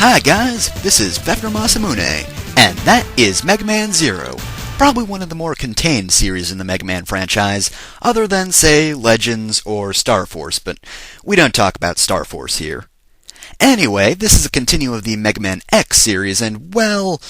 Hi guys, this is Vector Masamune, and that is Mega Man Zero. Probably one of the more contained series in the Mega Man franchise, other than, say, Legends or Star Force, but we don't talk about Star Force here. Anyway, this is a continue of the Mega Man X series, and, well,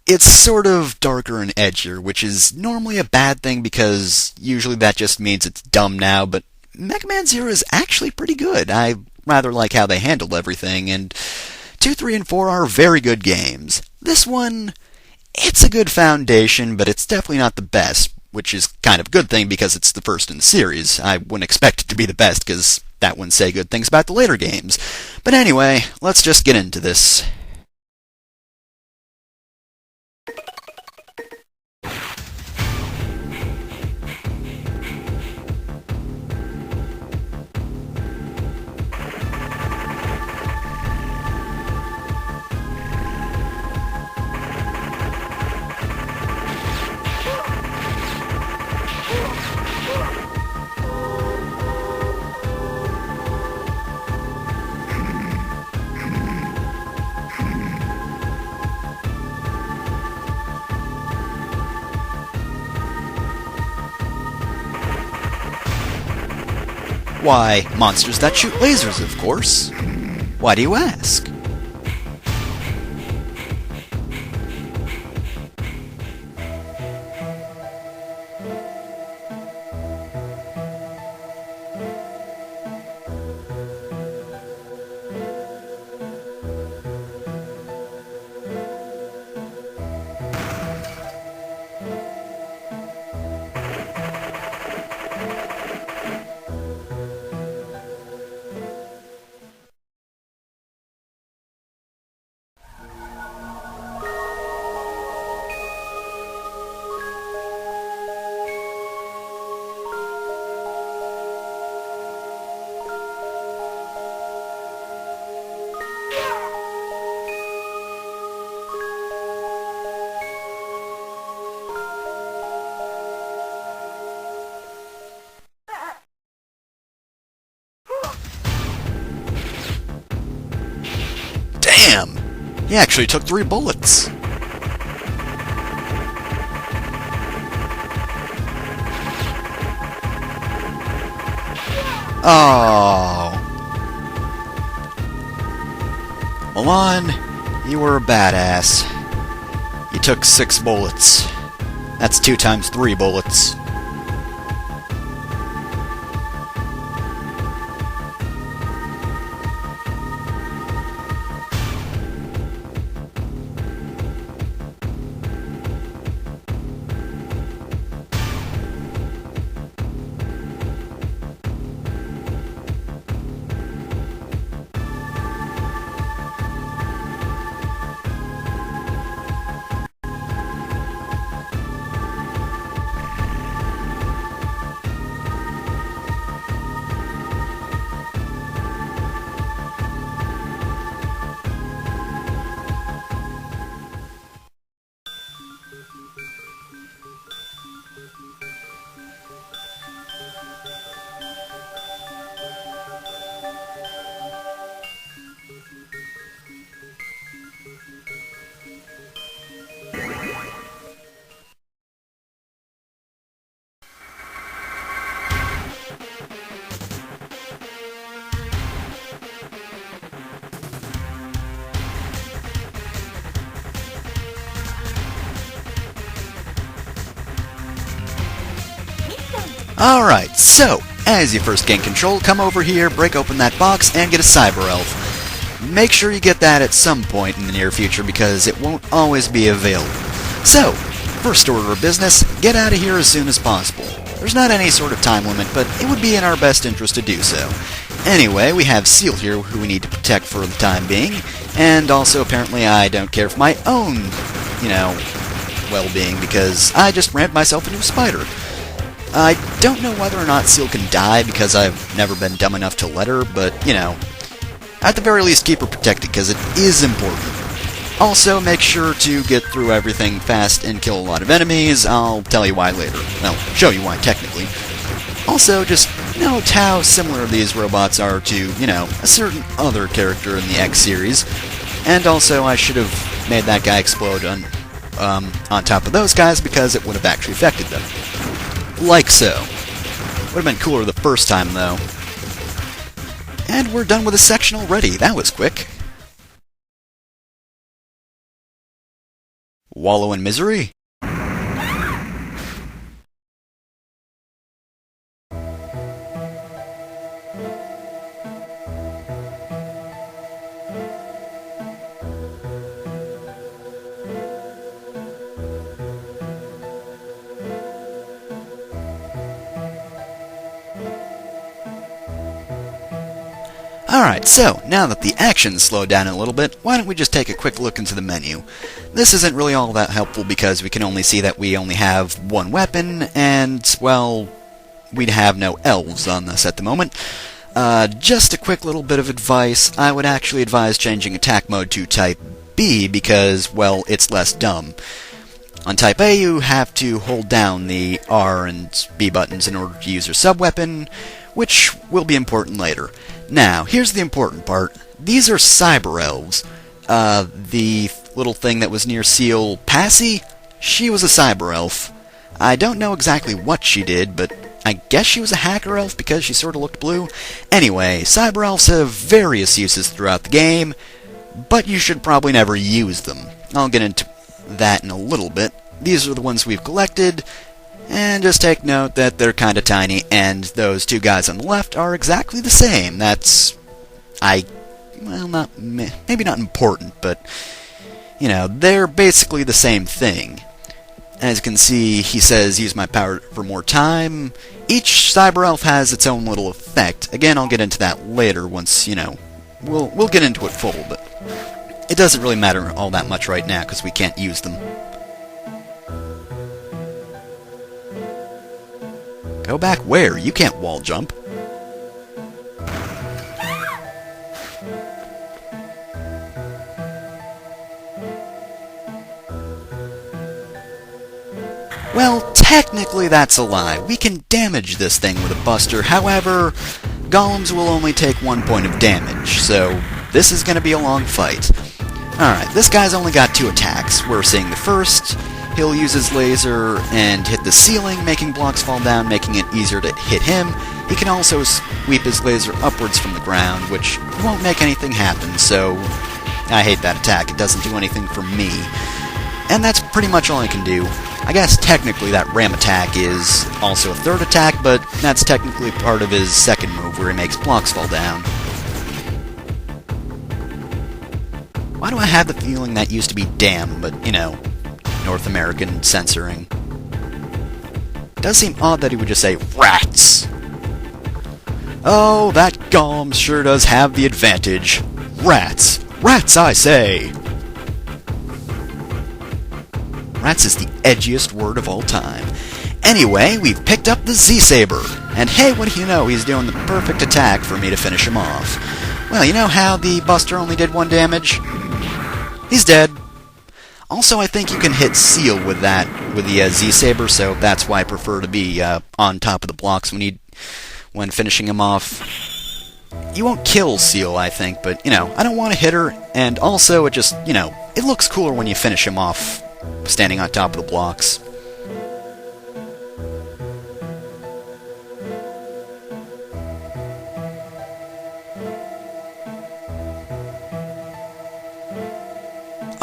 it's sort of darker and edgier, which is normally a bad thing because usually that just means it's dumb now, but Mega Man Zero is actually pretty good. I rather like how they handled everything, and 2, 3, and 4 are very good games. This one, it's a good foundation, but it's definitely not the best, which is kind of a good thing because it's the first in the series. I wouldn't expect it to be the best because that wouldn't say good things about the later games. But anyway, let's just get into this. Why, monsters that shoot lasers, of course. Why do you ask? Damn! He actually took 3 bullets. Oh. Milan, you were a badass. You took 6 bullets. That's 2 times 3 bullets. Alright, so, as you first gain control, come over here, break open that box, and get a Cyber Elf. Make sure you get that at some point in the near future because it won't always be available. So, first order of business, get out of here as soon as possible. There's not any sort of time limit, but it would be in our best interest to do so. Anyway, we have Ciel here who we need to protect for the time being, and also apparently I don't care for my own, well-being because I just rammed myself into a spider. I don't know whether or not Ciel can die because I've never been dumb enough to let her, but, at the very least keep her protected because it is important. Also, make sure to get through everything fast and kill a lot of enemies. I'll tell you why later. Well, show you why, technically. Also, just note how similar these robots are to, a certain other character in the X series. And also, I should have made that guy explode on top of those guys because it would have actually affected them. Like so. Would have been cooler the first time, though. And we're done with this section already. That was quick. Wallow in misery? Alright, so, now that the action's slowed down a little bit, why don't we just take a quick look into the menu. This isn't really all that helpful because we can only see that we only have one weapon, and, well, we'd have no elves on this at the moment. Just a quick little bit of advice, I would actually advise changing attack mode to Type B because, well, it's less dumb. On Type A, you have to hold down the R and B buttons in order to use your sub-weapon, which will be important later. Now, here's the important part. These are cyber elves. The little thing that was near Ciel, Passy, she was a cyber elf. I don't know exactly what she did, but I guess she was a hacker elf because she sort of looked blue. Anyway, cyber elves have various uses throughout the game, but you should probably never use them. I'll get into that in a little bit. These are the ones we've collected. And just take note that they're kind of tiny, and those two guys on the left are exactly the same. That's, well, maybe not important, but, you know, they're basically the same thing. As you can see, he says, use my power for more time. Each cyber elf has its own little effect. Again, I'll get into that later once, you know, we'll get into it full, but it doesn't really matter all that much right now because we can't use them. Go back where? You can't wall jump. Well, technically that's a lie. We can damage this thing with a buster, however, golems will only take 1 point of damage, so this is going to be a long fight. Alright, this guy's only got 2 attacks. We're seeing the first. He'll use his laser and hit the ceiling, making blocks fall down, making it easier to hit him. He can also sweep his laser upwards from the ground, which won't make anything happen, so I hate that attack. It doesn't do anything for me. And that's pretty much all I can do. I guess technically that ram attack is also a third attack, but that's technically part of his second move where he makes blocks fall down. Why do I have the feeling that used to be damn, but, you know, North American censoring? It does seem odd that he would just say, rats! Oh, that golem sure does have the advantage. Rats! Rats, I say! Rats is the edgiest word of all time. Anyway, we've picked up the Z-Saber. And hey, what do you know, he's doing the perfect attack for me to finish him off. Well, you know how the Buster only did 1 damage? He's dead. Also, I think you can hit Ciel with that, with the Z-Saber, so that's why I prefer to be on top of the blocks when finishing him off. You won't kill Ciel, I think, but, you know, I don't want to hit her, and also it just, you know, it looks cooler when you finish him off standing on top of the blocks.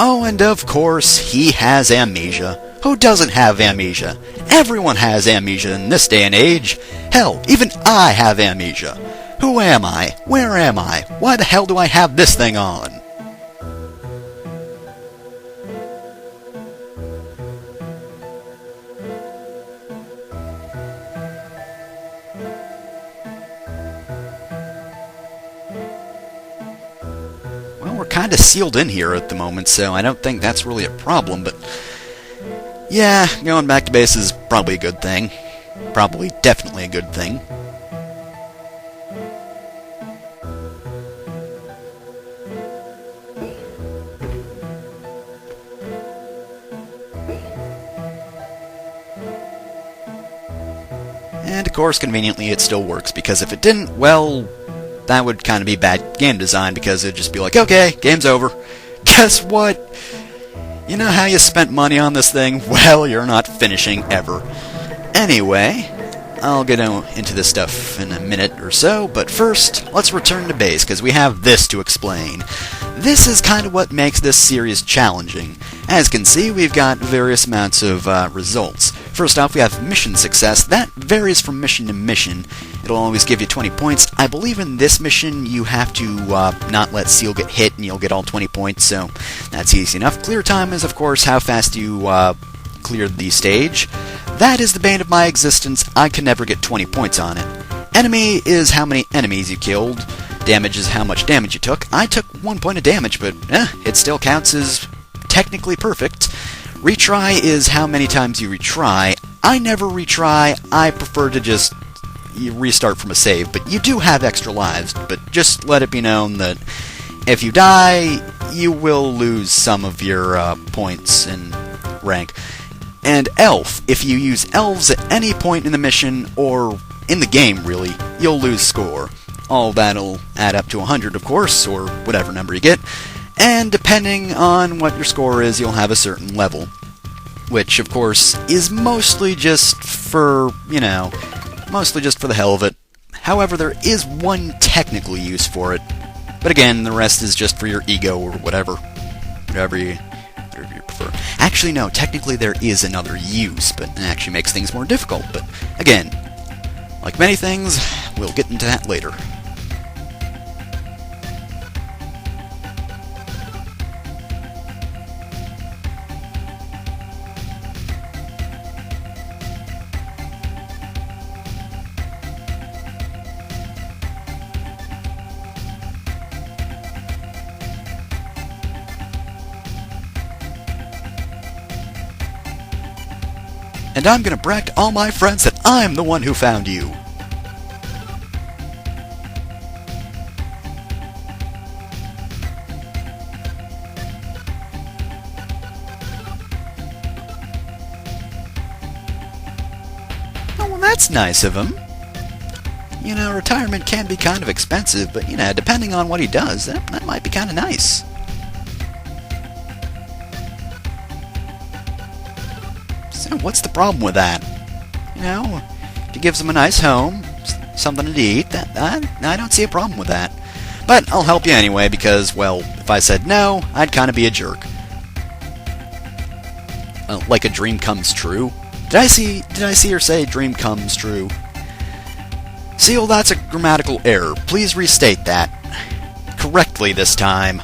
Oh, and of course, he has amnesia. Who doesn't have amnesia? Everyone has amnesia in this day and age. Hell, even I have amnesia. Who am I? Where am I? Why the hell do I have this thing on? We're kind of sealed in here at the moment, so I don't think that's really a problem, but yeah, going back to base is probably a good thing. Probably, definitely a good thing. And of course, conveniently, it still works, because if it didn't, well, that would kind of be bad game design, because it'd just be like, okay, game's over. guess what? You know how you spent money on this thing? Well, you're not finishing ever. Anyway, I'll get into this stuff in a minute or so, but first, let's return to base, because we have this to explain. This is kind of what makes this series challenging. As you can see, we've got various amounts of results. First off, we have mission success. That varies from mission to mission. It'll always give you 20 points. I believe in this mission you have to not let Ciel get hit and you'll get all 20 points, so that's easy enough. Clear time is, of course, how fast you clear the stage. That is the bane of my existence. I can never get 20 points on it. Enemy is how many enemies you killed. Damage is how much damage you took. I took 1 point of damage, but it still counts as technically perfect. Retry is how many times you retry. I never retry. I prefer to just restart from a save, but you do have extra lives, but just let it be known that if you die, you will lose some of your points and rank. And Elf, if you use elves at any point in the mission, or in the game really, you'll lose score. All that'll add up to 100, of course, or whatever number you get, and depending on what your score is, you'll have a certain level. Which, of course, is mostly just for, mostly just for the hell of it. However, there is one technical use for it, but again, the rest is just for your ego or whatever you prefer. Actually, no, technically there is another use, but it actually makes things more difficult. But again, like many things, we'll get into that later. And I'm gonna brag to all my friends that I'm the one who found you. Oh, well, that's nice of him. Retirement can be kind of expensive, but, depending on what he does, that might be kind of nice. So what's the problem with that? He gives them a nice home, something to eat. I don't see a problem with that. But I'll help you anyway because, well, if I said no, I'd kind of be a jerk. Like a dream comes true. Did I see her say dream comes true? Ciel, that's a grammatical error. Please restate that correctly this time.